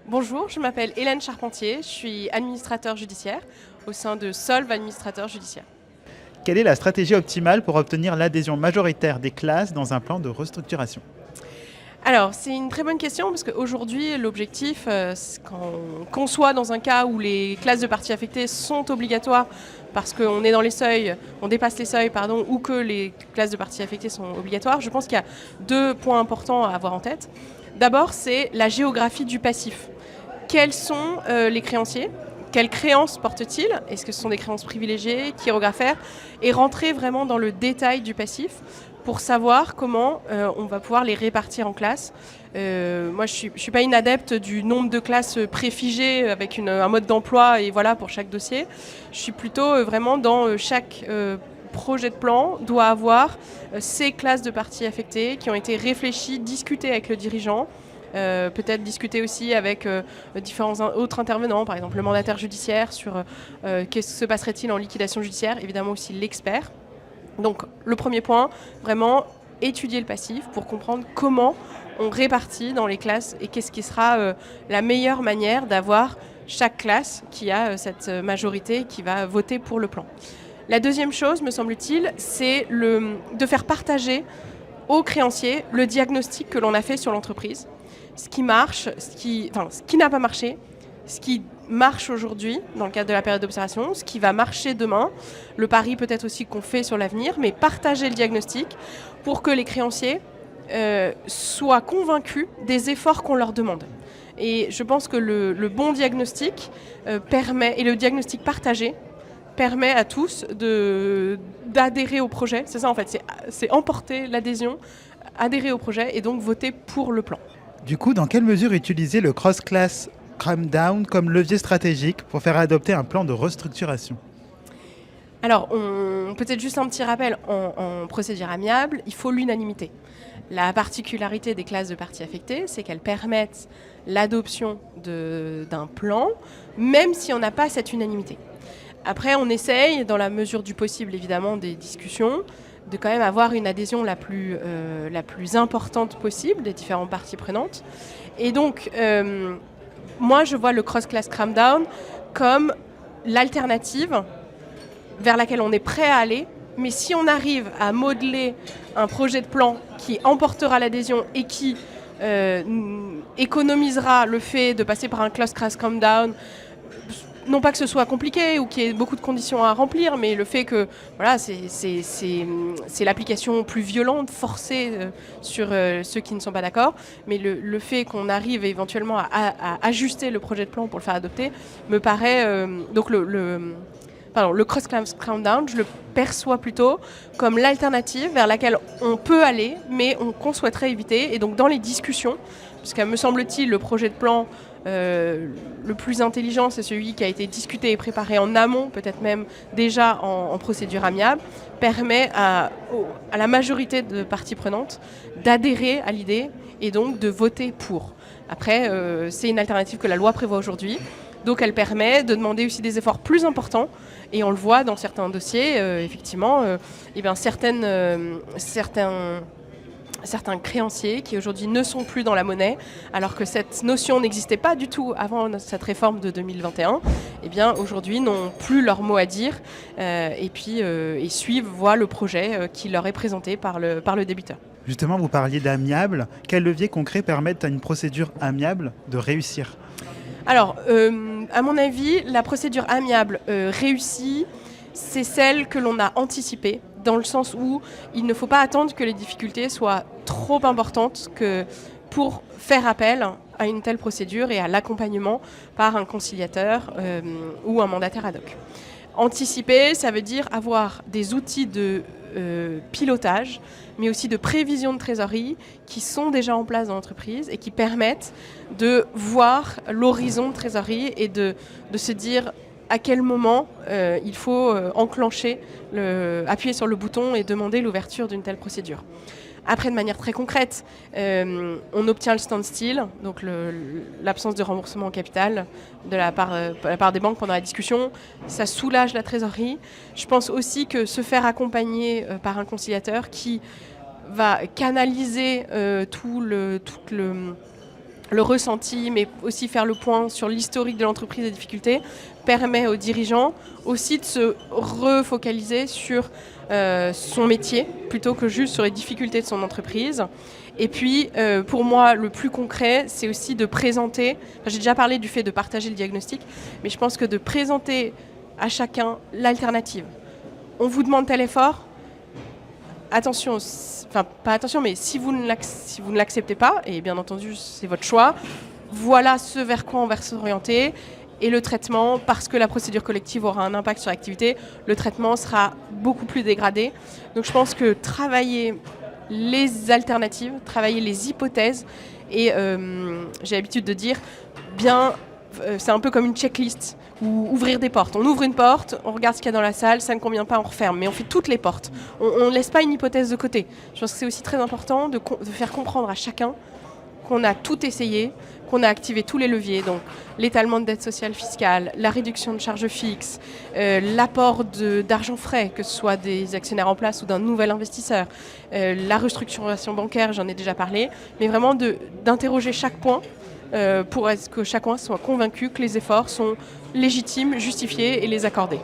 Bonjour, je m'appelle Hélène Charpentier, je suis administrateur judiciaire au sein de Solv Administrateur Judiciaire. Quelle est la stratégie optimale pour obtenir l'adhésion majoritaire des classes dans un plan de restructuration? Alors, c'est une très bonne question parce qu'aujourd'hui, l'objectif, c'est qu'on soit dans un cas où les classes de parties affectées sont obligatoires parce qu'on est dans les seuils, on dépasse les seuils, pardon, ou que les classes de parties affectées sont obligatoires, je pense qu'il y a deux points importants à avoir en tête. D'abord, c'est la géographie du passif. Quels sont les créanciers? Quelles créances portent-ils? Est-ce que ce sont des créances privilégiées, chirographaires? Et rentrer vraiment dans le détail du passif pour savoir comment on va pouvoir les répartir en classes. Moi, je suis pas une adepte du nombre de classes préfigées avec un mode d'emploi et voilà pour chaque dossier. Je suis plutôt vraiment dans chaque projet de plan doit avoir ces classes de parties affectées qui ont été réfléchies, discutées avec le dirigeant. Peut-être discuter aussi avec différents autres intervenants, par exemple le mandataire judiciaire sur qu'est-ce que se passerait-il en liquidation judiciaire, évidemment aussi l'expert. Donc le premier point, vraiment étudier le passif pour comprendre comment on répartit dans les classes et qu'est-ce qui sera la meilleure manière d'avoir chaque classe qui a cette majorité qui va voter pour le plan. La deuxième chose, me semble-t-il, c'est de faire partager aux créanciers le diagnostic que l'on a fait sur l'entreprise, ce qui marche, ce qui n'a pas marché, ce qui marche aujourd'hui dans le cadre de la période d'observation, ce qui va marcher demain, le pari peut-être aussi qu'on fait sur l'avenir, mais partager le diagnostic pour que les créanciers soient convaincus des efforts qu'on leur demande. Et je pense que le bon diagnostic permet, et le diagnostic partagé, permet à tous d'adhérer au projet. C'est ça en fait, c'est emporter l'adhésion, adhérer au projet et donc voter pour le plan. Du coup, dans quelle mesure utiliser le cross-class cram-down comme levier stratégique pour faire adopter un plan de restructuration? Alors, peut-être juste un petit rappel, en procédure amiable, il faut l'unanimité. La particularité des classes de parties affectées, c'est qu'elles permettent l'adoption d'un plan, même si on n'a pas cette unanimité. Après, on essaye, dans la mesure du possible, évidemment, des discussions, de quand même avoir une adhésion la plus importante possible des différentes parties prenantes. Et donc, moi, je vois le cross-class cram-down comme l'alternative vers laquelle on est prêt à aller. Mais si on arrive à modeler un projet de plan qui emportera l'adhésion et qui économisera le fait de passer par un cross-class cram-down, non pas que ce soit compliqué ou qu'il y ait beaucoup de conditions à remplir, mais le fait que voilà, c'est l'application plus violente, forcée sur ceux qui ne sont pas d'accord, mais le fait qu'on arrive éventuellement à ajuster le projet de plan pour le faire adopter, me paraît... donc le cross-class cram-down, je le perçois plutôt comme l'alternative vers laquelle on peut aller, mais qu'on souhaiterait éviter. Et donc dans les discussions, puisque me semble-t-il, le projet de plan le plus intelligent, c'est celui qui a été discuté et préparé en amont, peut-être même déjà en procédure amiable, permet à la majorité de parties prenantes d'adhérer à l'idée et donc de voter pour. Après, c'est une alternative que la loi prévoit aujourd'hui. Donc elle permet de demander aussi des efforts plus importants. Et on le voit dans certains dossiers, effectivement, certains créanciers qui aujourd'hui ne sont plus dans la monnaie, alors que cette notion n'existait pas du tout avant cette réforme de 2021, eh bien aujourd'hui n'ont plus leur mot à dire et suivent, voient le projet qui leur est présenté par le débiteur. Justement, vous parliez d'amiable. Quels leviers concrets permettent à une procédure amiable de réussir? Alors, à mon avis, la procédure amiable réussie, c'est celle que l'on a anticipée, dans le sens où il ne faut pas attendre que les difficultés soient trop importantes pour faire appel à une telle procédure et à l'accompagnement par un conciliateur ou un mandataire ad hoc. Anticiper, ça veut dire avoir des outils de pilotage, mais aussi de prévision de trésorerie qui sont déjà en place dans l'entreprise et qui permettent de voir l'horizon de trésorerie et de se dire à quel moment il faut enclencher, appuyer sur le bouton et demander l'ouverture d'une telle procédure. Après, de manière très concrète, on obtient le standstill, donc l'absence de remboursement en capital de la part des banques pendant la discussion. Ça soulage la trésorerie. Je pense aussi que se faire accompagner par un conciliateur qui va canaliser tout le le ressenti, mais aussi faire le point sur l'historique de l'entreprise et des difficultés, permet aux dirigeants aussi de se refocaliser sur son métier, plutôt que juste sur les difficultés de son entreprise. Et puis, pour moi, le plus concret, c'est aussi de présenter, j'ai déjà parlé du fait de partager le diagnostic, mais je pense que de présenter à chacun l'alternative. On vous demande tel effort, attention, enfin pas attention, mais si vous ne l'acceptez pas, et bien entendu c'est votre choix, voilà ce vers quoi on va s'orienter. Et le traitement, parce que la procédure collective aura un impact sur l'activité, le traitement sera beaucoup plus dégradé. Donc je pense que travailler les alternatives, travailler les hypothèses, et j'ai l'habitude de dire, c'est un peu comme une checklist, ou ouvrir des portes. On ouvre une porte, on regarde ce qu'il y a dans la salle, ça ne convient pas, on referme, mais on fait toutes les portes. On ne laisse pas une hypothèse de côté. Je pense que c'est aussi très important de faire comprendre à chacun qu'on a tout essayé, qu'on a activé tous les leviers, donc l'étalement de dette sociale fiscale, la réduction de charges fixes, l'apport d'argent frais, que ce soit des actionnaires en place ou d'un nouvel investisseur, la restructuration bancaire, j'en ai déjà parlé, mais vraiment d'interroger chaque point pour que chacun soit convaincu que les efforts sont légitimes, justifiés et les accorder.